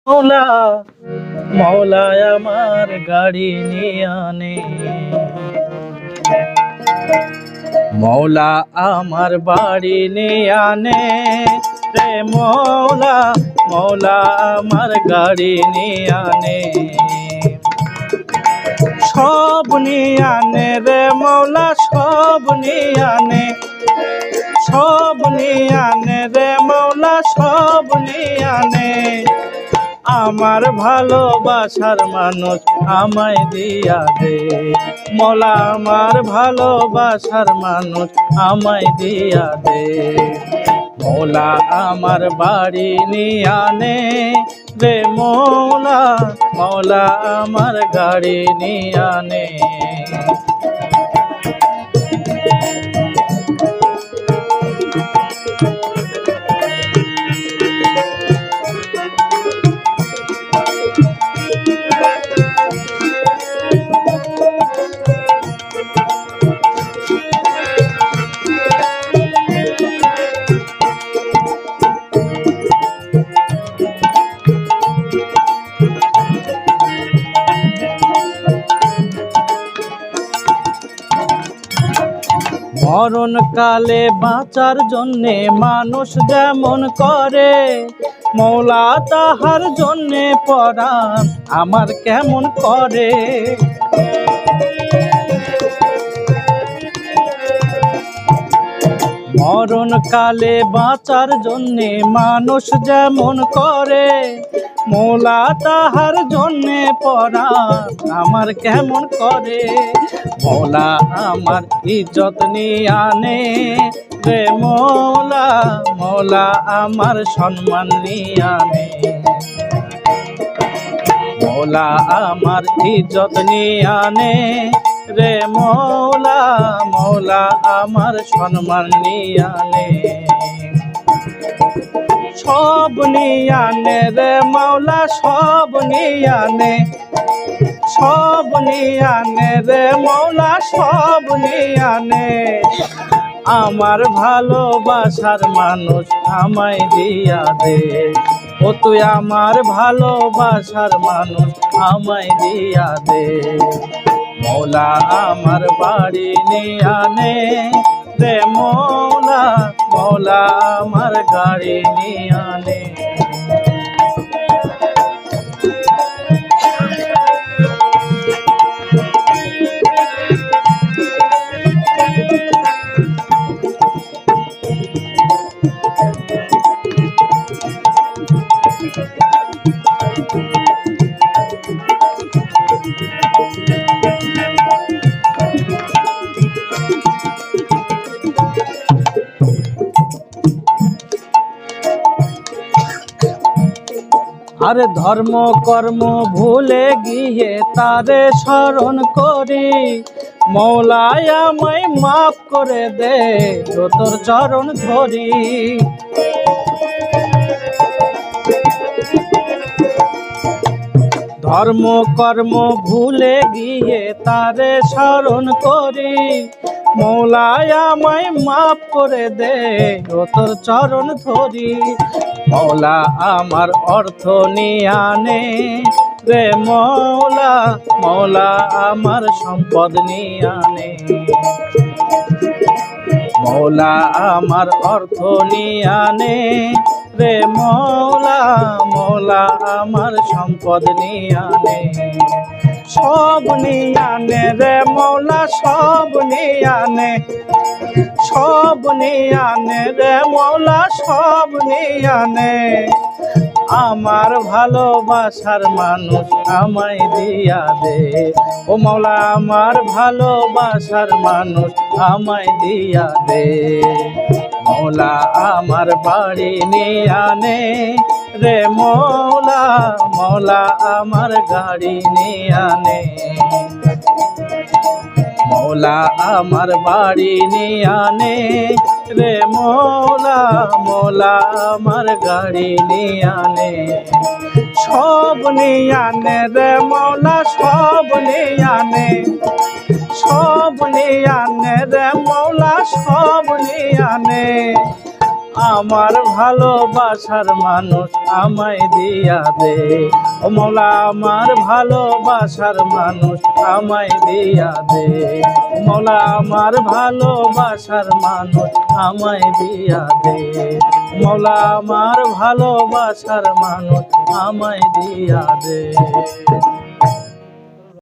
মৌলা মৌলা আমার গাড়ি নিয়ে আনে, মৌলা আমার বাড়ি নিয়ে আনে রে মৌলা মৌলা আমার গাড়ি নিয়ে আনে, সব নিয়ে আনে রে মৌলা সব নিয়ে আনে, সব নিয়ে আনে রে মৌলা সব নিয়ে আনে। আমার ভালোবাসার মানুষ আমায় দিয়া দে মৌলা, আমার ভালোবাসার মানুষ আমায় দিয়া দে মৌলা আমার বাড়ি নিয়ে আনে রে মৌলা মৌলা আমার গাড়ি নিয়ে আনে। মরণ কালে বাঁচার জন্যে মানুষ যেমন করে, মৌলা তাহার জন্যে পরাণ আমার কেমন করে। মরণ কালে বাঁচার জন্যে মানুষ যেমন করে, মৌলা তাহার জন্যে পরাণ আমার কেমন করে। মৌলা আমার ইজ্জত নিয়ে আনে রে মৌলা মৌলা আমার সম্মান নিয়ে আনে, মৌলা আমার ইজ্জত নিয়ে আনে রে মৌলা মৌলা আমার সম্মান নিয়ে আনে। সব নিয়ে আনে রে মৌলা সব নিয়ে আনে, সব নিয়ে আনে রে মৌলা সব নিয়ে আনে। আমার ভালোবাসার মানুষ আমায় দিয়া দে ও তুই আমার ভালোবাসার মানুষ আমায় দিয়া দে মৌলা আমার বাড়ি নিয়ে আনে রে মৌলা মৌলা আমার গাড়ি নিয়ে আনে। আরে ধর্ম কর্ম ভুলে গিয়ে তারে স্মরণ করি, মৌলায় আমায় মাফ করে দে তোর চরণ ধরি। ধর্ম কর্ম ভুলে গিয়ে তারে স্মরণ করি, মৌলায় আমায় মাফ করে দে তোর চরণ ধরি। মৌলা আমার অর্থ নিয়ে আনে রে মৌলা মৌলা আমার সম্পদ নিয়ে আনে, মৌলা আমার অর্থ নিয়ে আনে রে মৌলা মৌলা আমার সম্পদ নিয়ে আনে। সব নিয়ে আনে রে মৌলা সব নিয়ে আনে, সব নিয়ে আনে রে মৌলা সব নিয়ে আনে। আমার ভালোবাসার মানুষ আমায় দিয়া দে ও মৌলা আমার ভালোবাসার মানুষ আমায় দিয়া দে মৌলা আমার বাড়ি নিয়ে আনে রে মৌলা মৌলা আমার গাড়ি নিয়ে আনে, মৌলা আমার বাড়ি নিয়ে আনে রে মৌলা মৌলা আমার গাড়ি নিয়ে আনে। সব নিয়ে আনে রে মৌলা সব নিয়ে আনে, সব নিয়ে আনে রে মৌলা সব নিয়ে আনে। আমার ভালোবাসার মানুষ আমায় দিয়া দে। ও মৌলা আমার ভালোবাসার মানুষ আমায় দিয়া দে। মৌলা আমার ভালোবাসার মানুষ আমায় দিয়া দে। মৌলা আমার ভালোবাসার মানুষ আমায় দিয়া দে।